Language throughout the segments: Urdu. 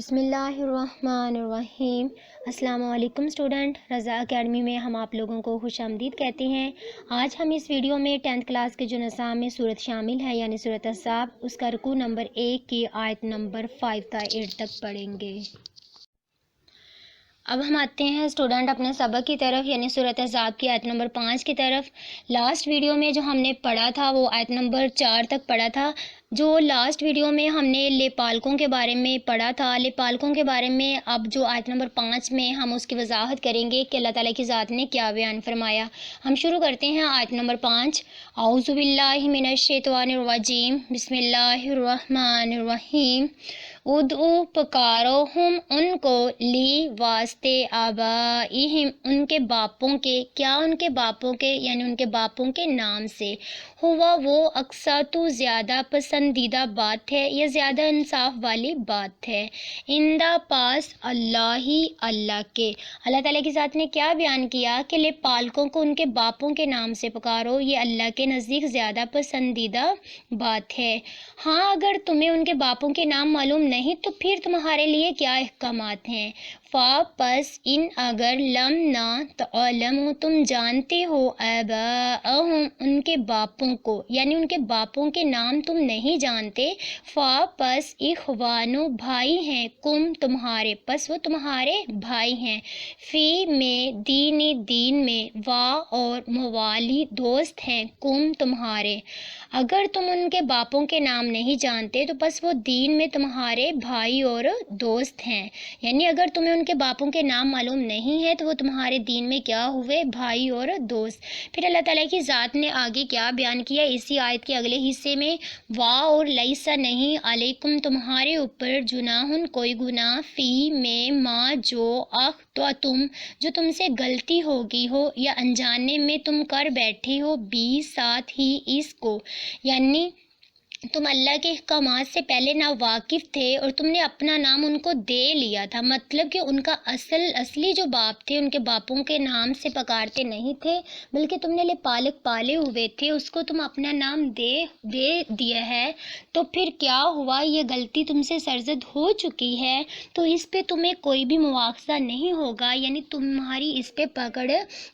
بسم اللہ الرحمن الرحیم۔ السلام علیکم اسٹوڈنٹ، رضا اکیڈمی میں ہم آپ لوگوں کو خوش آمدید کہتے ہیں۔ آج ہم اس ویڈیو میں 10th کلاس کے جو نصاب میں صورت شامل ہے یعنی صورت احزاب، اس کا رکوع نمبر 1 کی آیت نمبر 5 تا 8 تک پڑھیں گے۔ اب ہم آتے ہیں اسٹوڈنٹ اپنے سبق کی طرف یعنی صورت احزاب کی آیت نمبر 5 کی طرف۔ لاسٹ ویڈیو میں جو ہم نے پڑھا تھا وہ آیت نمبر 4 تک پڑھا تھا۔ جو لاسٹ ویڈیو میں ہم نے لیپالکوں کے بارے میں پڑھا تھا، لیپالکوں کے بارے میں اب جو آیت نمبر 5 میں ہم اس کی وضاحت کریں گے کہ اللہ تعالیٰ کی ذات نے کیا بیان فرمایا۔ ہم شروع کرتے ہیں آیت نمبر 5۔ اعوذ باللہ من الشیطان الرجیم، بسم اللہ الرحمن الرحیم۔ ادعو پکارو ہم ان کو، لی واسطے، آبائہم ان کے باپوں کے، کیا ان کے باپوں کے یعنی ان کے باپوں کے نام سے، ہوا وہ اقساط زیادہ پسندیدہ بات ہے یا زیادہ انصاف والی بات ہے، اندہ پاس اللہ ہی اللہ کے۔ اللہ تعالیٰ کی ذات نے کیا بیان کیا کہ لیپالکوں کو ان کے باپوں کے نام سے پکارو، یہ اللہ کے نزدیک زیادہ پسندیدہ بات ہے۔ ہاں اگر تمہیں ان کے باپوں کے نام معلوم نہیں تو پھر تمہارے لیے کیا احکامات ہیں۔ فا پس ان اگر لم نہ تعلموا تم جانتے ہو، آباءہم ان کے باپوں کو یعنی ان کے باپوں کے نام تم نہیں جانتے، فا پس اخوانو بھائی ہیں، کم تمہارے، پس وہ تمہارے بھائی ہیں، فی میں دین میں، وا اور موالی دوست ہیں، کم تمہارے۔ اگر تم ان کے باپوں کے نام نہیں جانتے تو پس وہ دین میں تمہارے بھائی اور دوست ہیں، یعنی اگر تمہیں ان کے باپوں کے نام معلوم نہیں ہے تو وہ تمہارے دین میں کیا ہوئے، بھائی اور دوست۔ پھر اللہ تعالیٰ کی ذات نے آگے کیا بیان کیا اسی آیت کے اگلے حصے میں، وا اور لیسا نہیں، علیکم تمہارے اوپر، جناحن کوئی گناہ، فی میں ما جو اخطأتم جو تم سے غلطی ہوگی ہو یا انجانے میں تم کر بیٹھے ہو، بھی ساتھ ہی اس کو، یعنی تم اللہ کے احکامات سے پہلے نا واقف تھے اور تم نے اپنا نام ان کو دے لیا تھا، مطلب کہ ان کا اصلی جو باپ تھے ان کے باپوں کے نام سے پکارتے نہیں تھے بلکہ تم نے لیپالک پالے ہوئے تھے، اس کو تم اپنا نام دے دیا ہے، تو پھر کیا ہوا، یہ غلطی تم سے سرزد ہو چکی ہے تو اس پہ تمہیں کوئی بھی مواخذہ نہیں ہوگا، یعنی تمہاری اس پہ پکڑ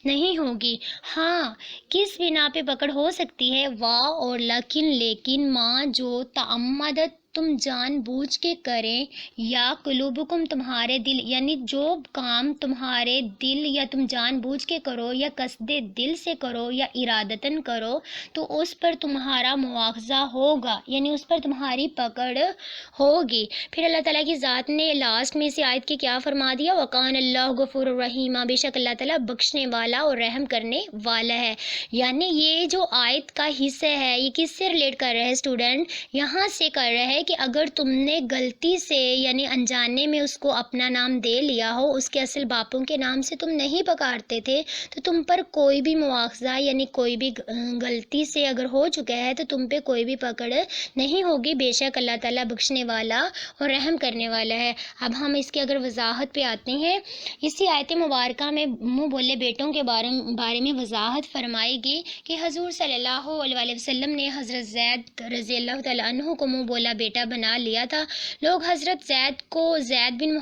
نہیں ہوگی۔ ہاں کس بنا پہ پکڑ ہو سکتی ہے، وا اور لیکن ماں جو تعمدت تم جان بوجھ کے کریں، یا قلوبکم تمہارے دل یعنی جو کام تمہارے دل یا تم جان بوجھ کے کرو یا قصد دل سے کرو یا ارادتاً کرو تو اس پر تمہارا مواخذہ ہوگا، یعنی اس پر تمہاری پکڑ ہوگی۔ پھر اللہ تعالیٰ کی ذات نے لاسٹ میں اسی آیت کے کیا فرما دیا، وَقَانَ اللَّهُ غَفُورٌ رَحِيمًا، بے شک اللہ تعالیٰ بخشنے والا اور رحم کرنے والا ہے۔ یعنی یہ جو آیت کا حصہ ہے یہ کس سے ریلیٹ کر رہا ہے اسٹوڈنٹ، یہاں سے کر رہا ہے کہ اگر تم نے غلطی سے یعنی انجانے میں اس کو اپنا نام دے لیا ہو، اس کے اصل باپوں کے نام سے تم نہیں پکارتے تھے تو تم پر کوئی بھی مواخذہ یعنی کوئی بھی غلطی سے اگر ہو چکا ہے تو تم پہ کوئی بھی پکڑ نہیں ہوگی، بے شک اللہ تعالیٰ بخشنے والا اور رحم کرنے والا ہے۔ اب ہم اس کی اگر وضاحت پہ آتے ہیں، اسی آیت مبارکہ میں منہ بولے بیٹوں کے بارے میں وضاحت فرمائے گی کہ حضور صلی اللہ علیہ وسلم نے حضرت زید رضی اللہ تعالیٰ عنہ کو منہ بولا بیٹا بنا لیا تھا۔ لوگ حضرت زید کو زید بن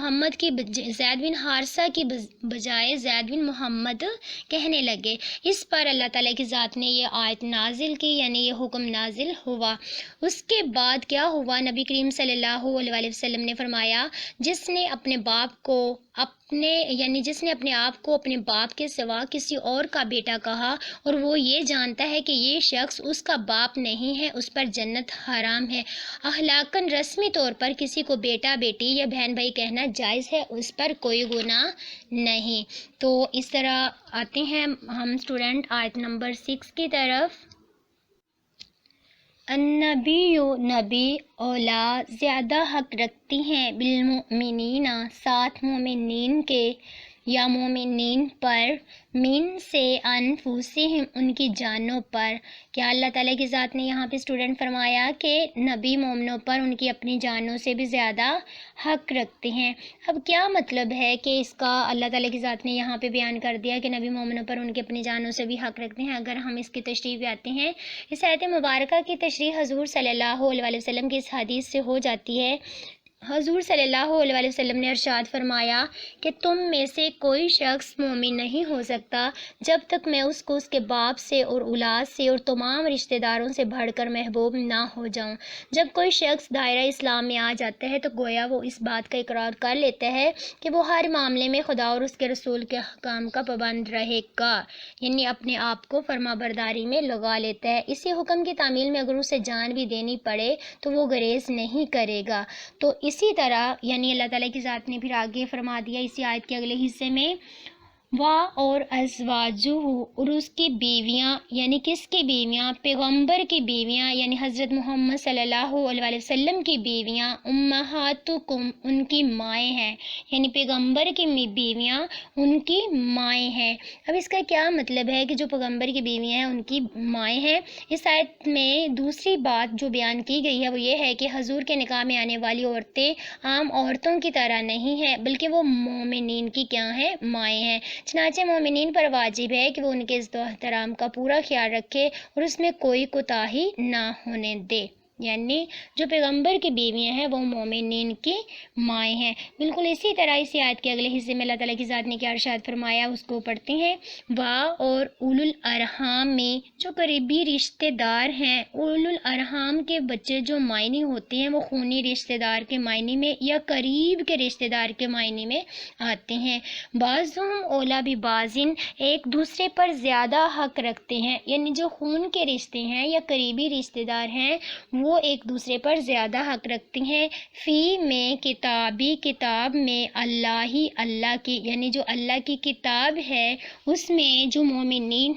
حارثہ کی بجائے زید بن محمد کہنے لگے۔ اس پر اللہ تعالیٰ کی ذات نے یہ آیت نازل کی، یعنی یہ حکم نازل ہوا۔ اس کے بعد کیا ہوا، نبی کریم صلی اللہ علیہ وسلم نے فرمایا جس نے اپنے آپ کو اپنے باپ کے سوا کسی اور کا بیٹا کہا اور وہ یہ جانتا ہے کہ یہ شخص اس کا باپ نہیں ہے، اس پر جنت حرام ہے۔ اخلاقاً رسمی طور پر کسی کو بیٹا بیٹی یا بہن بھائی کہنا جائز ہے، اس پر کوئی گناہ نہیں۔ تو اس طرح آتے ہیں ہم اسٹوڈنٹ آیت نمبر 6 کی طرف۔ النبی نبی اولا زیادہ حق رکھتی ہیں، بالمؤمنین ساتھ مومنین کے یا مومنین پر، من سے انفسہم ان کی جانوں پر۔ کیا اللہ تعالیٰ کی ذات نے یہاں پہ اسٹوڈنٹ فرمایا کہ نبی مومنوں پر ان کی اپنی جانوں سے بھی زیادہ حق رکھتے ہیں۔ اب کیا مطلب ہے کہ اس کا اللہ تعالیٰ کی ذات نے یہاں پہ بیان کر دیا کہ نبی مومنوں پر ان کی اپنی جانوں سے بھی حق رکھتے ہیں؟ اگر ہم اس کی تشریح پہ آتے ہیں، اس آیت مبارکہ کی تشریح حضور صلی اللہ علیہ وسلم کی اس حدیث سے ہو جاتی ہے۔ حضور صلی اللہ علیہ وسلم نے ارشاد فرمایا کہ تم میں سے کوئی شخص مومن نہیں ہو سکتا جب تک میں اس کو اس کے باپ سے اور اولاد سے اور تمام رشتہ داروں سے بڑھ کر محبوب نہ ہو جاؤں۔ جب کوئی شخص دائرہ اسلام میں آ جاتا ہے تو گویا وہ اس بات کا اقرار کر لیتا ہے کہ وہ ہر معاملے میں خدا اور اس کے رسول کے احکام کا پابند رہے گا، یعنی اپنے آپ کو فرما برداری میں لگا لیتا ہے۔ اسی حکم کی تعمیل میں اگر اسے جان بھی دینی پڑے تو وہ گریز نہیں کرے گا۔ تو اسی طرح یعنی اللہ تعالیٰ کی ذات نے پھر آگے فرما دیا اسی آیت کے اگلے حصے میں، اور ازواجہ، اور اس کی بیویاں، یعنی کس کی بیویاں؟ پیغمبر کی بیویاں، یعنی حضرت محمد صلی اللہ علیہ وسلم کی بیویاں، امہاتکم، ان کی مائیں ہیں، یعنی پیغمبر کی بیویاں ان کی مائیں ہیں۔ اب اس کا کیا مطلب ہے کہ جو پیغمبر کی بیویاں ہیں ان کی مائیں ہیں؟ اس آیت میں دوسری بات جو بیان کی گئی ہے وہ یہ ہے کہ حضور کے نکاح میں آنے والی عورتیں عام عورتوں کی طرح نہیں ہیں، بلکہ وہ مومنین کی کیا ہیں؟ مائیں ہیں۔ چنانچہ مومنین پر واجب ہے کہ وہ ان کے عزت و احترام کا پورا خیال رکھے اور اس میں کوئی کوتاہی نہ ہونے دے، یعنی جو پیغمبر کی بیویاں ہیں وہ مومنین کی مائیں ہیں۔ بالکل اسی طرح اسی آیت کے اگلے حصے میں اللہ تعالیٰ کی ذات نے کیا ارشاد فرمایا اس کو پڑھتے ہیں، اور اولو الارحام میں جو قریبی رشتہ دار ہیں، اولو الارحام کے بچے جو معنی ہوتے ہیں وہ خونی رشتہ دار کے معنی میں یا قریب کے رشتہ دار کے معنی میں آتے ہیں۔ بعضهم اولا ببعض، ایک دوسرے پر زیادہ حق رکھتے ہیں، یعنی جو خون کے رشتے ہیں یا قریبی رشتہ دار ہیں وہ ایک دوسرے پر زیادہ حق رکھتے ہیں۔ فی میں کتابی، کتاب میں، اللہ کی، یعنی جو اللہ کی کتاب ہے اس میں جو مومنین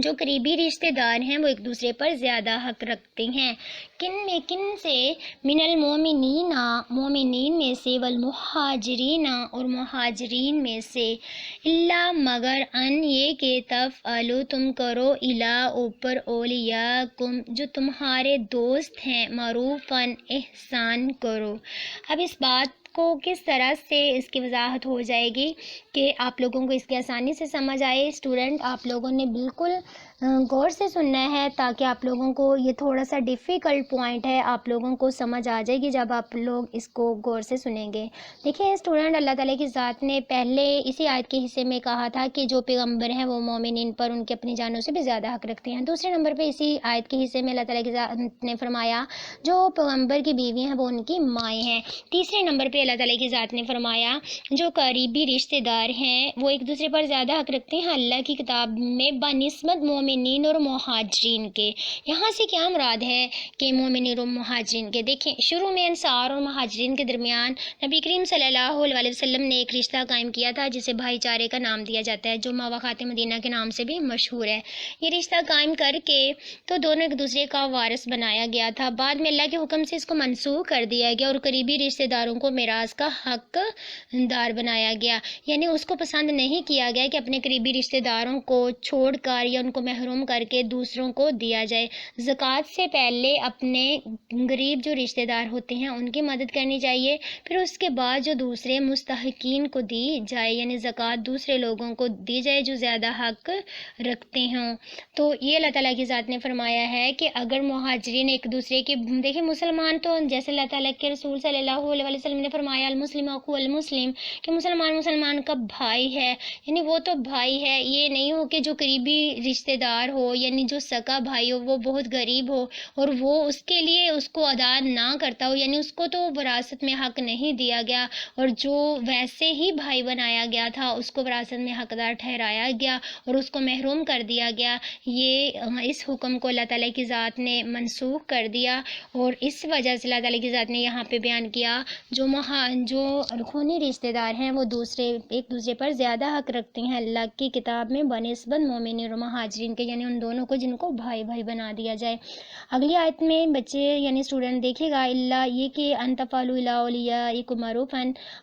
جو قریبی رشتہ دار ہیں وہ ایک دوسرے پر زیادہ حق رکھتے ہیں۔ کن سے؟ من المومنین، مومنین میں سے، والمہاجرین، اور مہاجرین میں سے، اللہ مگر ان یہ کہ تفعلوا تم کرو، الی اوپر، اولیاءکم جو تمہارے دوست ہیں، معروفاً احسان کرو۔ اب اس بات کو کس طرح سے اس کی وضاحت ہو جائے گی کہ آپ لوگوں کو اس کی آسانی سے سمجھ آئے؟ اسٹوڈنٹ آپ لوگوں نے بالکل غور سے سننا ہے تاکہ آپ لوگوں کو یہ تھوڑا سا ڈیفیکلٹ پوائنٹ ہے آپ لوگوں کو سمجھ آ جائے گی جب آپ لوگ اس کو غور سے سنیں گے۔ دیکھیں اسٹوڈنٹ، اللہ تعالیٰ کی ذات نے پہلے اسی آیت کے حصے میں کہا تھا کہ جو پیغمبر ہیں وہ مومنین پر ان کی اپنی جانوں سے بھی زیادہ حق رکھتے ہیں۔ دوسرے نمبر پہ اسی آیت کے حصے میں اللہ تعالیٰ کی ذات نے فرمایا جو پیغمبر کی بیوی ہیں وہ ان کی مائیں ہیں۔ تیسرے نمبر پہ اللہ تعالیٰ کی ذات نے فرمایا جو قریبی رشتہ دار ہیں وہ ایک دوسرے پر زیادہ حق رکھتے ہیں اللہ کی کتاب میں بنسبت مومنین اور مہاجرین کے۔ یہاں سے کیا مراد ہے کہ مومنین اور مہاجرین کے؟ دیکھیں شروع میں انصار اور مہاجرین کے درمیان نبی کریم صلی اللہ علیہ وسلم نے ایک رشتہ قائم کیا تھا جسے بھائی چارے کا نام دیا جاتا ہے، جو مواخات مدینہ کے نام سے بھی مشہور ہے۔ یہ رشتہ قائم کر کے تو دونوں ایک دوسرے کا وارث بنایا گیا تھا، بعد میں اللہ کے حکم سے اس کو منسوخ کر دیا گیا اور قریبی رشتہ داروں کو میراث کا حق دار بنایا گیا، یعنی اس کو پسند نہیں کیا گیا کہ اپنے قریبی رشتہ داروں کو چھوڑ کر یا ان کو محروم کر کے دوسروں کو دیا جائے۔ زکوٰۃ سے پہلے اپنے غریب جو رشتہ دار ہوتے ہیں ان کی مدد کرنی چاہیے، پھر اس کے بعد جو دوسرے مستحقین کو دی جائے، یعنی زکوٰۃ دوسرے لوگوں کو دی جائے جو زیادہ حق رکھتے ہوں۔ تو یہ اللہ تعالیٰ کی ذات نے فرمایا ہے کہ اگر مہاجرین ایک دوسرے کے، دیکھیں مسلمان تو جیسے اللہ تعالیٰ کے رسول صلی اللہ علیہ وسلم نے فرمایا المسلم اخو المسلم، کہ مسلمان کا بھائی ہے، یعنی وہ تو بھائی ہے، یہ نہیں ہو کہ جو قریبی رشتہ دار ہو یعنی جو سگا بھائی ہو وہ بہت غریب ہو اور وہ اس کے لیے اس کو ادا نہ کرتا ہو، یعنی اس کو تو وراثت میں حق نہیں دیا گیا، اور جو ویسے ہی بھائی بنایا گیا تھا اس کو وراثت میں حقدار ٹھہرایا گیا اور اس کو محروم کر دیا گیا۔ یہ اس حکم کو اللہ تعالیٰ کی ذات نے منسوخ کر دیا، اور اس وجہ سے اللہ تعالیٰ کی ذات نے یہاں پہ بیان کیا جو خونی رشتہ دار ہیں وہ ایک دوسرے پر زیادہ حق رکھتے ہیں اللہ کی کتاب میں بنسبت مومنین اور مہاجرین کے، یعنی ان دونوں کو جن کو بھائی بھائی بنا دیا جائے۔ اگلی آیت میں بچے یعنی اسٹوڈنٹ دیکھے گا اللہ یہ کہ ان تفعلوا الی اولیاءکم معروفا،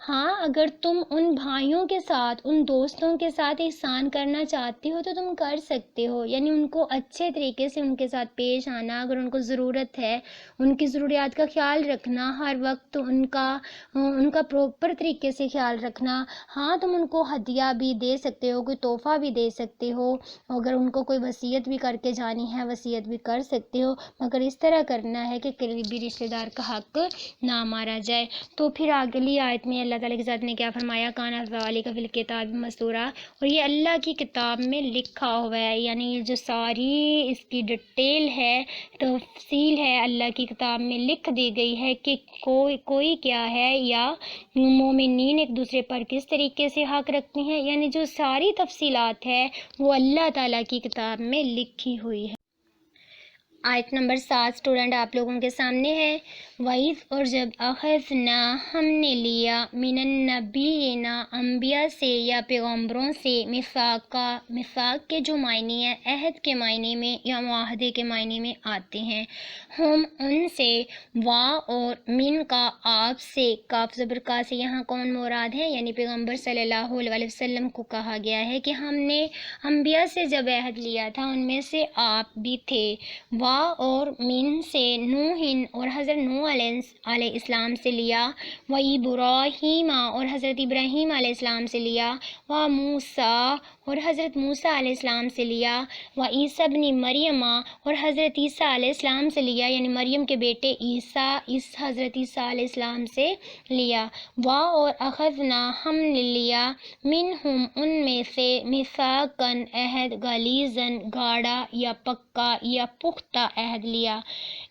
ہاں اگر تم ان بھائیوں کے ساتھ ان دوستوں کے ساتھ احسان کرنا چاہتے ہو تو تم کر سکتے ہو، یعنی ان کو اچھے طریقے سے ان کے ساتھ پیش آنا، اگر ان کو ضرورت ہے ان کی ضروریات کا خیال رکھنا، ہر وقت ان کا پراپر طریقے سے خیال رکھنا۔ ہاں تم ان کو ہدیہ بھی دے سکتے ہو، کوئی تحفہ بھی دے سکتے ہو، اگر ان کو کوئی وصیت بھی کر کے جانی ہے وصیت بھی کر سکتے ہو، مگر اس طرح کرنا ہے کہ قریبی رشتہ دار کا حق نہ مارا جائے۔ تو پھر اگلی آیت میں اللہ تعالیٰ کے ذات نے کیا فرمایا، کانا ذالک فی الکتاب مسطورا، اور یہ اللہ کی کتاب میں لکھا ہوا ہے، یعنی یہ جو ساری اس کی ڈیٹیل ہے، تفصیل ہے، اللہ کی کتاب میں لکھ دی گئی ہے کہ کوئی کیا ہے یا مومنین ایک دوسرے پر کس طریقے سے حق رکھتے ہیں، یعنی جو ساری تفصیلات ہے وہ اللہ تعالیٰ کی کتاب میں لکھی ہوئی ہے۔ آیت نمبر 7 اسٹوڈنٹ آپ لوگوں کے سامنے ہے، وَإِذْ، اور جب اخذنا ہم نے لیا من النبیین انبیاء سے یا پیغمبروں سے، میثاق کے جو معنی ہیں عہد کے معنی میں یا معاہدے کے معنی میں آتے ہیں، ہم ان سے، وا اور من کا آپ سے، کاف زبر کا سے یہاں کون مراد ہے، یعنی پیغمبر صلی اللہ علیہ وسلم کو کہا گیا ہے کہ ہم نے انبیاء سے جب عہد لیا تھا ان میں سے آپ بھی تھے، وا اور من سے نوح اور حضرت نوح علیہ السلام سے لیا، و ابراہیم اور حضرت ابراہیم علیہ السلام سے لیا، و موسیٰ اور حضرت موسیٰ علیہ السلام سے لیا، و عیسیٰ ابن مریم اور حضرت عیسیٰ علیہ السلام سے لیا، یعنی مریم کے بیٹے عیسیٰ، حضرت عیسیٰ علیہ السلام سے لیا، وا اور اخذنا ہم نے لیا منہم ان میں سے، میثاقاً عہد، غلیظاً گاڑا یا پکا یا پختہ عہد لیا،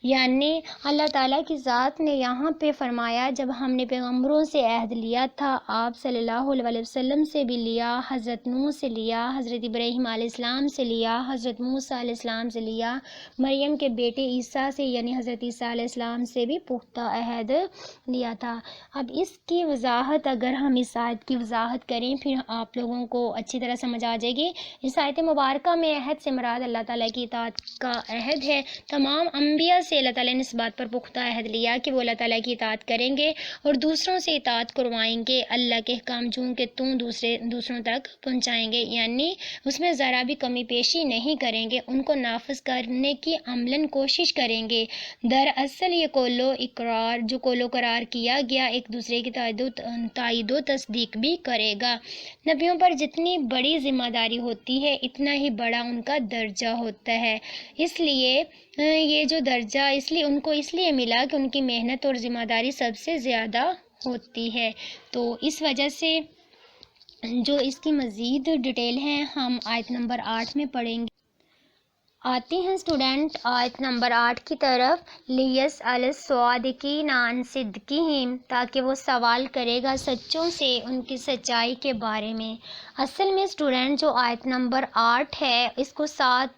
یعنی اللہ تعالیٰ کی ذات نے یہاں پہ فرمایا جب ہم نے پیغمبروں سے عہد لیا تھا، آپ صلی اللہ علیہ وسلم سے بھی لیا، حضرت نوح سے لیا، حضرت ابراہیم علیہ السلام سے لیا، حضرت موسیٰ علیہ السلام سے لیا، مریم کے بیٹے عیسیٰ سے یعنی حضرت عیسیٰ علیہ السلام سے بھی پختہ عہد لیا تھا۔ اب اس کی وضاحت، اگر ہم اس آیت کی وضاحت کریں پھر آپ لوگوں کو اچھی طرح سمجھ آ جائے گی۔ اس آیت مبارکہ میں عہد سے مراد اللہ تعالیٰ کی اطاعت کا عہد ہے۔ تمام انبیاء سے اللہ تعالیٰ نے اس بات پر پختہ عہد لیا کہ وہ اللہ تعالیٰ کی اطاعت کریں گے اور دوسروں سے اطاعت کروائیں گے، اللہ کے احکام جو کہ دوسروں تک پہنچائیں گے، یعنی اس میں ذرا بھی کمی پیشی نہیں کریں گے، ان کو نافذ کرنے کی عملاً کوشش کریں گے۔ دراصل یہ قول و قرار کیا گیا ایک دوسرے کی تائید و تصدیق بھی کرے گا۔ نبیوں پر جتنی بڑی ذمہ داری ہوتی ہے اتنا ہی بڑا ان کا درجہ ہوتا ہے، اس لیے یہ جو درجہ ان کو اس لیے ملا کہ ان کی محنت اور ذمہ داری سب سے زیادہ ہوتی ہے۔ تو اس وجہ سے جو اس کی مزید ڈیٹیل ہیں ہم آیت نمبر 8 میں پڑھیں گے۔ آتے ہیں اسٹوڈنٹ آیت نمبر 8 کی طرف، لیسأل الصادقین عن صدقہم، تاکہ وہ سوال کرے گا سچوں سے ان کی سچائی کے بارے میں۔ اصل میں اسٹوڈنٹ جو آیت نمبر 8 ہے اس کو 7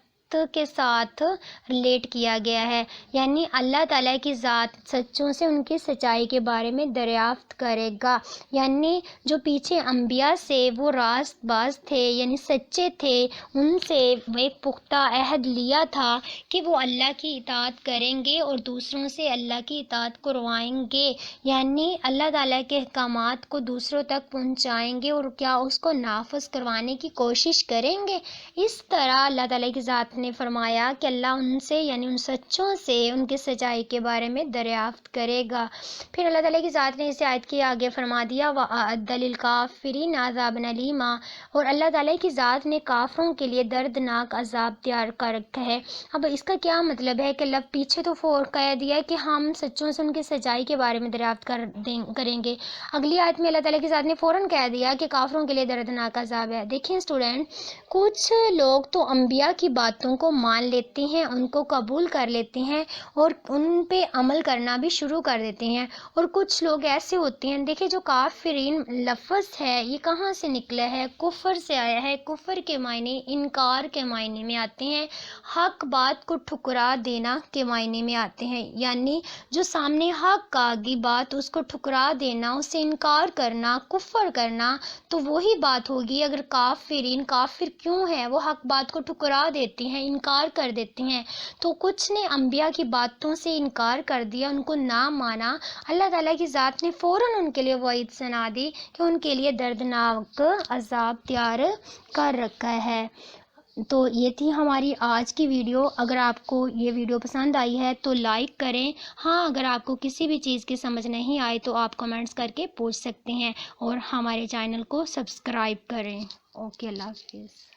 کے ساتھ ریلیٹ کیا گیا ہے، یعنی اللہ تعالیٰ کی ذات سچوں سے ان کی سچائی کے بارے میں دریافت کرے گا، یعنی جو پیچھے انبیاء سے وہ راست باز تھے یعنی سچے تھے، ان سے ایک پختہ عہد لیا تھا کہ وہ اللہ کی اطاعت کریں گے اور دوسروں سے اللہ کی اطاعت کروائیں گے، یعنی اللہ تعالیٰ کے احکامات کو دوسروں تک پہنچائیں گے اور کیا اس کو نافذ کروانے کی کوشش کریں گے۔ اس طرح اللہ تعالیٰ کی ذات نے فرمایا کہ اللہ ان سے یعنی ان سچوں سے ان کی سچائی کے بارے میں دریافت کرے گا۔ پھر اللہ تعالیٰ کی ذات نے اس آیت کے آگے فرما دیا، وَأَعَدَّ لِلْكَافِرِينَ عَذَابًا أَلِيمًا، اور اللہ تعالیٰ کی ذات نے کافروں کے لیے دردناک عذاب تیار کر رکھا ہے۔ اب اس کا کیا مطلب ہے کہ اللہ پیچھے تو کہہ دیا کہ ہم سچوں سے ان کی سچائی کے بارے میں دریافت کریں گے، اگلی آیت میں اللہ تعالیٰ کی ذات نے فوراً کہہ دیا کہ کافروں کے لیے دردناک عذاب ہے۔ دیکھیں اسٹوڈنٹ، کچھ لوگ تو انبیاء کی باتوں کو مان لیتے ہیں، ان کو قبول کر لیتے ہیں اور ان پہ عمل کرنا بھی شروع کر دیتے ہیں، اور کچھ لوگ ایسے ہوتے ہیں، دیکھیں جو کافرین لفظ ہے یہ کہاں سے نکلا ہے، کفر سے آیا ہے۔ کفر کے معنی انکار کے معنی میں آتے ہیں، حق بات کو ٹھکرا دینا کے معنی میں آتے ہیں، یعنی جو سامنے حق آ گئی بات اس کو ٹھکرا دینا، اس سے انکار کرنا، کفر کرنا، تو وہی بات ہوگی۔ اگر کافرین کافر کیوں ہے، وہ حق بات کو ٹھکرا دیتے ہیں، انکار کر دیتے ہیں، تو کچھ نے انبیاء کی باتوں سے انکار کر دیا، ان کو نہ مانا، اللہ تعالیٰ کی ذات نے فوراً ان کے لیے وعید سنا دی کہ ان کے لیے دردناک عذاب تیار کر رکھا ہے۔ تو یہ تھی ہماری آج کی ویڈیو۔ اگر آپ کو یہ ویڈیو پسند آئی ہے تو لائک کریں، ہاں اگر آپ کو کسی بھی چیز کی سمجھ نہیں آئی تو آپ کمنٹس کر کے پوچھ سکتے ہیں، اور ہمارے چینل کو سبسکرائب کریں۔ اوکے، اللہ حافظ۔